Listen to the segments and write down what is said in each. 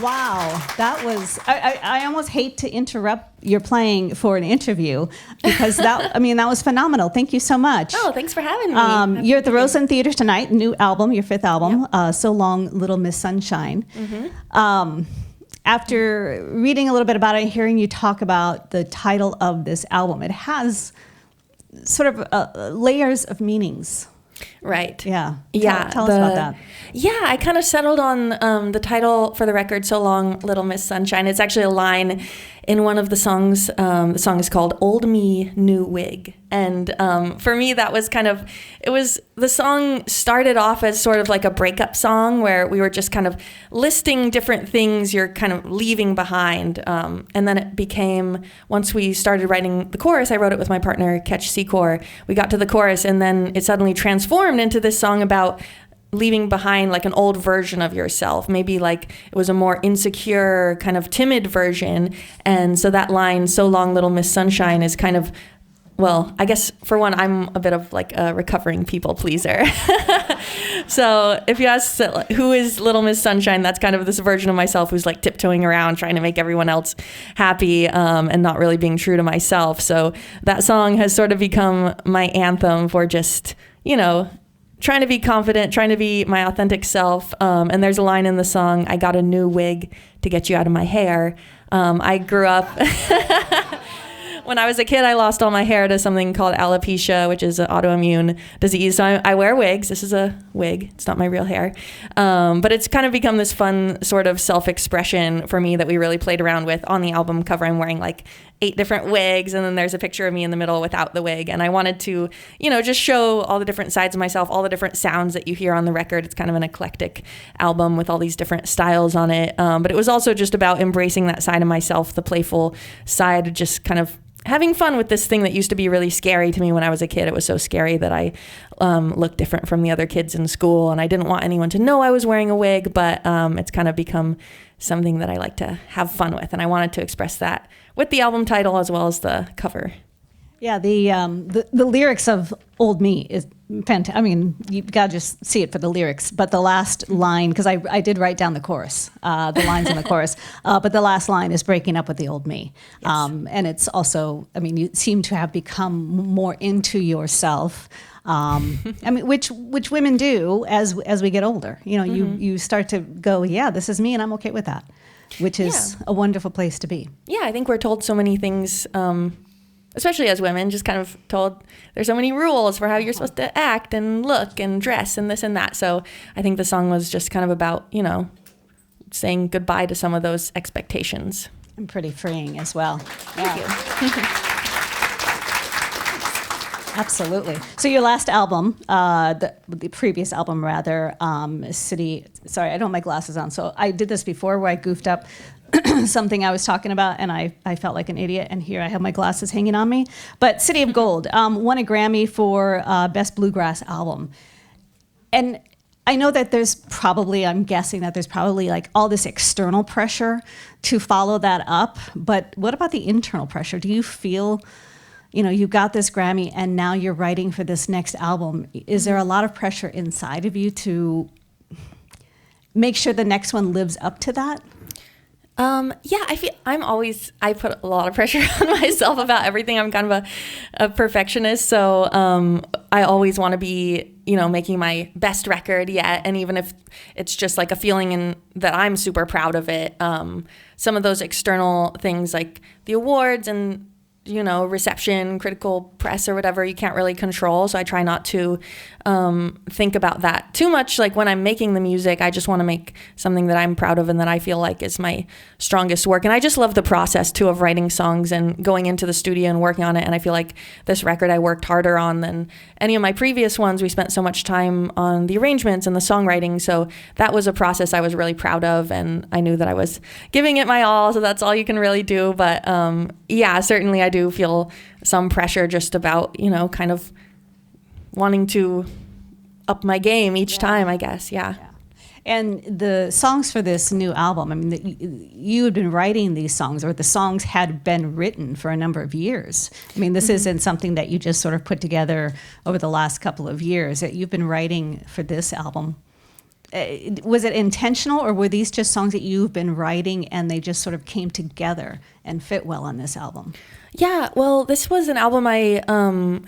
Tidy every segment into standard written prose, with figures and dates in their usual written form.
Wow, that was, I almost hate to interrupt your playing for an interview because that was phenomenal. Thank you so much. Oh, thanks for having me. You're at the Roseland Theater tonight, new album, your fifth album, So Long Little Miss Sunshine. Mm-hmm. After reading a little bit about it, hearing you talk about the title of this album, it has sort of layers of meanings. Right. Yeah. Yeah. Tell us about that. Yeah, I kind of settled on the title for the record, So Long Little Miss Sunshine. It's actually a line in one of the songs. The song is called Old Me, New Wig. And for me, that was the song started off as sort of like a breakup song where we were just kind of listing different things you're kind of leaving behind. And then it became, once we started writing the chorus, I wrote it with my partner, Ketch Secor. We got to the chorus and then it suddenly transformed into this song about leaving behind like an old version of yourself. Maybe like it was a more insecure, kind of timid version. And so that line, So Long Little Miss Sunshine, is kind of, well, I guess for one, I'm a bit of like a recovering people pleaser. So if you ask who is Little Miss Sunshine, that's kind of this version of myself who's like tiptoeing around trying to make everyone else happy and not really being true to myself. So that song has sort of become my anthem for just, trying to be confident, trying to be my authentic self. And there's a line in the song, I got a new wig to get you out of my hair. I grew up... When I was a kid, I lost all my hair to something called alopecia, which is an autoimmune disease. So I wear wigs. This is a wig. It's not my real hair. But it's kind of become this fun sort of self-expression for me that we really played around with. On the album cover, I'm wearing like 8 different wigs, and then there's a picture of me in the middle without the wig. And I wanted to, just show all the different sides of myself, all the different sounds that you hear on the record. It's kind of an eclectic album with all these different styles on it. But it was also just about embracing that side of myself, the playful side, just kind of having fun with this thing that used to be really scary to me when I was a kid. It was so scary that I looked different from the other kids in school, and I didn't want anyone to know I was wearing a wig, but it's kind of become something that I like to have fun with, and I wanted to express that with the album title as well as the cover. Yeah, the lyrics of Old Me is fantastic. I mean, you've got to just see it for the lyrics. But the last line, because I did write down the chorus, the lines in the chorus, but the last line is breaking up with the old me. Yes. And it's also, you seem to have become more into yourself. Which women do as we get older. You start to go, yeah, this is me, and I'm okay with that, which is a wonderful place to be. Yeah, I think we're told so many things. Especially as women, just kind of told there's so many rules for how you're supposed to act and look and dress and this and that. So I think the song was just kind of about, saying goodbye to some of those expectations. And pretty freeing as well. Thank you. Absolutely. So your last album, the previous album rather, City, sorry, I don't have my glasses on. So I did this before where I goofed up something I was talking about, and I felt like an idiot, and here I have my glasses hanging on me. But City of Gold won a Grammy for Best Bluegrass Album. And I know that I'm guessing that there's probably like all this external pressure to follow that up, but what about the internal pressure? Do you feel, you've got this Grammy and now you're writing for this next album. Is there a lot of pressure inside of you to make sure the next one lives up to that? Yeah, I put a lot of pressure on myself about everything. I'm kind of a perfectionist. So, I always want to be, making my best record yet. And even if it's just like a feeling that I'm super proud of it, some of those external things like the awards and, reception, critical press or whatever, you can't really control. So I try not to think about that too much. Like when I'm making the music, I just want to make something that I'm proud of and that I feel like is my strongest work. And I just love the process too of writing songs and going into the studio and working on it. And I feel like this record I worked harder on than any of my previous ones. We spent so much time on the arrangements and the songwriting. So that was a process I was really proud of. And I knew that I was giving it my all. So that's all you can really do. But yeah, certainly I do feel some pressure just about, kind of wanting to up my game each time, I guess. Yeah. And the songs for this new album, you had been writing these songs, or the songs had been written for a number of years. This isn't something that you just sort of put together over the last couple of years. That you've been writing for this album was it intentional, or were these just songs that you've been writing and they just sort of came together and fit well on this album? Yeah, well, this was an album I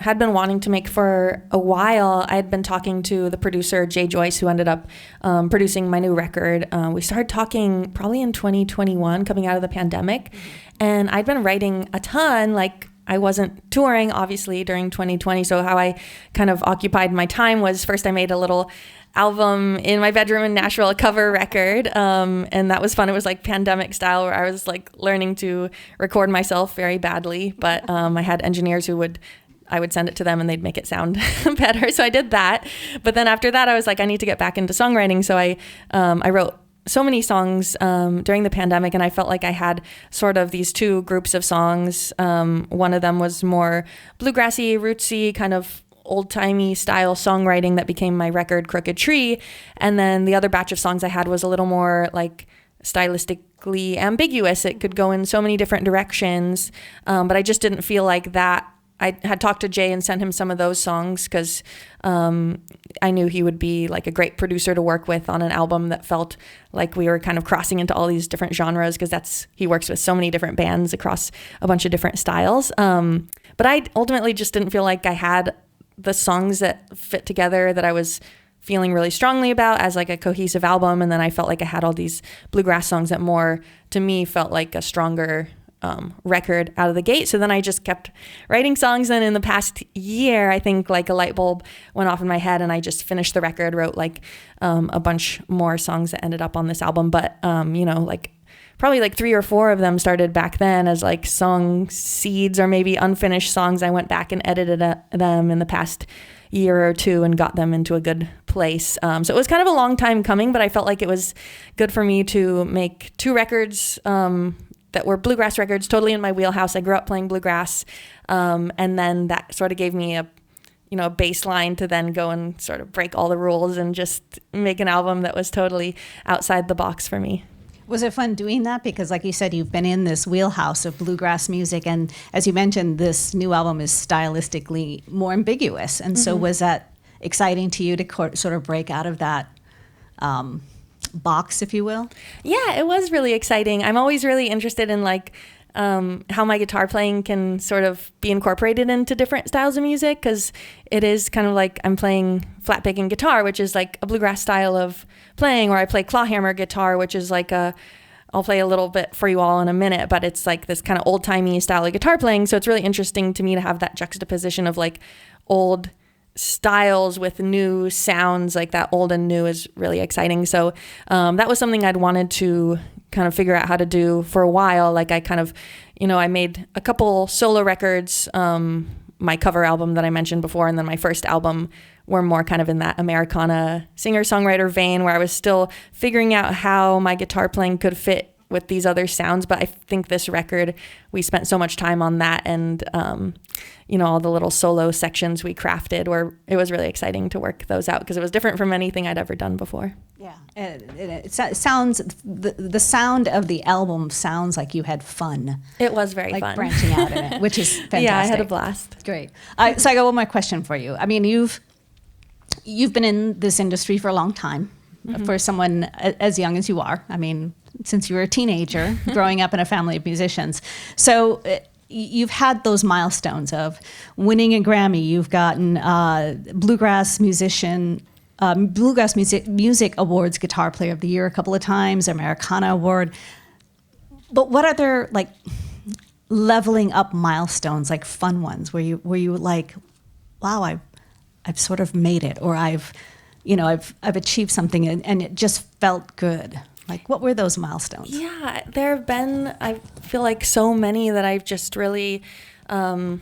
had been wanting to make for a while. I had been talking to the producer, Jay Joyce, who ended up producing my new record. We started talking probably in 2021, coming out of the pandemic. And I'd been writing a ton, like I wasn't touring, obviously, during 2020. So how I kind of occupied my time was first I made a little album in my bedroom in Nashville, a cover record. And that was fun. It was like pandemic style where I was like learning to record myself very badly. But I had engineers I would send it to them and they'd make it sound better. So I did that. But then after that, I was like, I need to get back into songwriting. So I wrote so many songs during the pandemic, and I felt like I had sort of these two groups of songs. One of them was more bluegrassy, rootsy, kind of old-timey style songwriting that became my record Crooked Tree. And then the other batch of songs I had was a little more like stylistically ambiguous. It could go in so many different directions, but I just didn't feel like that. I had talked to Jay and sent him some of those songs because I knew he would be like a great producer to work with on an album that felt like we were kind of crossing into all these different genres, because he works with so many different bands across a bunch of different styles. But I ultimately just didn't feel like I had the songs that fit together that I was feeling really strongly about as like a cohesive album. And then I felt like I had all these bluegrass songs that more to me felt like a stronger record out of the gate. So then I just kept writing songs. And in the past year, I think like a light bulb went off in my head and I just finished the record, wrote like a bunch more songs that ended up on this album. But, like probably like 3 or 4 of them started back then as like song seeds or maybe unfinished songs. I went back and edited them in the past year or 2 and got them into a good place. So it was kind of a long time coming, but I felt like it was good for me to make 2 records that were bluegrass records, totally in my wheelhouse. I grew up playing bluegrass. And then that sort of gave me a baseline to then go and sort of break all the rules and just make an album that was totally outside the box for me. Was it fun doing that? Because like you said, you've been in this wheelhouse of bluegrass music. And as you mentioned, this new album is stylistically more ambiguous. And so was that exciting to you to sort of break out of that box, if you will? Yeah, it was really exciting. I'm always really interested in like how my guitar playing can sort of be incorporated into different styles of music, because it is kind of like I'm playing flat picking guitar, which is like a bluegrass style of playing, or I play clawhammer guitar, which is like I'll play a little bit for you all in a minute, but it's like this kind of old-timey style of guitar playing. So it's really interesting to me to have that juxtaposition of like old styles with new sounds. Like that old and new is really exciting. So that was something I'd wanted to kind of figure out how to do for a while. Like I kind of, I made a couple solo records, my cover album that I mentioned before, and then my first album were more kind of in that Americana singer-songwriter vein, where I was still figuring out how my guitar playing could fit with these other sounds. But I think this record, we spent so much time on that, and all the little solo sections we crafted, where it was really exciting to work those out, because it was different from anything I'd ever done before. Yeah, it sounds, the sound of the album sounds like you had fun. It was very like fun. Branching out in it, which is fantastic. Yeah, I had a blast. Great. So I got one more question for you. I mean, you've been in this industry for a long time, for someone as young as you are. I mean, since you were a teenager, growing up in a family of musicians. So you've had those milestones of winning a Grammy. You've gotten Bluegrass Music Awards Guitar Player of the Year a couple of times, Americana Award. But what other like leveling up milestones, like fun ones, where you like, wow, I've sort of made it, or I've achieved something and it just felt good. Like, what were those milestones? Yeah, there have been, I feel like, so many that I've just really kind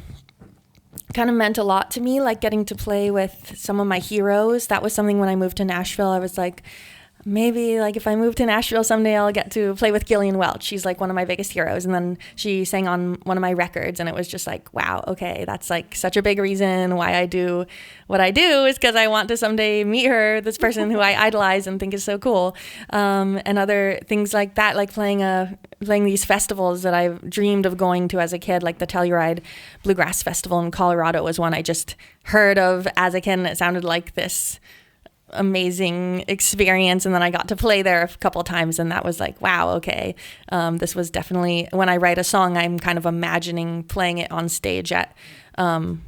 of meant a lot to me, like getting to play with some of my heroes. That was something when I moved to Nashville. I was like, maybe like if I move to Nashville someday, I'll get to play with Gillian Welch. She's like one of my biggest heroes. And then she sang on one of my records, and it was just like, wow, okay, that's like such a big reason why I do what I do, is because I want to someday meet her, this person who I idolize and think is so cool. And other things like that, like playing these festivals that I've dreamed of going to as a kid, like the Telluride Bluegrass Festival in Colorado was one I just heard of as a kid, and it sounded like this amazing experience. And then I got to play there a couple of times, and that was like, wow, okay. This was definitely, when I write a song, I'm kind of imagining playing it on stage at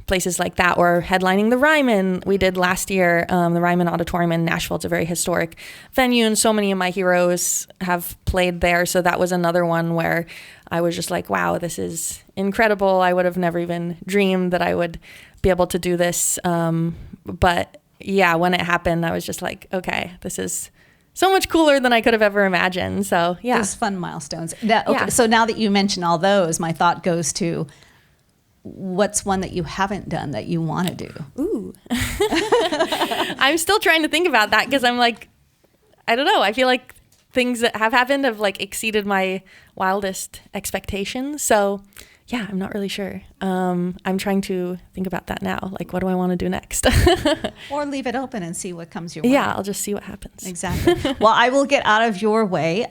places like that, or headlining the Ryman we did last year. The Ryman Auditorium in Nashville, it's a very historic venue, and so many of my heroes have played there. So that was another one where I was just like, wow, this is incredible. I would have never even dreamed that I would be able to do this. But yeah, when it happened, I was just like, okay, this is so much cooler than I could have ever imagined. So yeah. Those fun milestones. Okay, Yeah. so now that you mention all those, my thought goes to, what's one that you haven't done that you want to do? Ooh. I'm still trying to think about that, because I'm like, I don't know. I feel like things that have happened have like exceeded my wildest expectations. So yeah, I'm not really sure. I'm trying to think about that now. Like, what do I want to do next? Or leave it open and see what comes your way. Yeah, I'll just see what happens. Exactly. Well, I will get out of your way.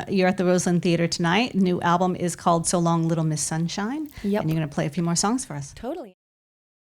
You're at the Roseland Theater tonight. New album is called So Long Little Miss Sunshine. Yep. And you're going to play a few more songs for us. Totally.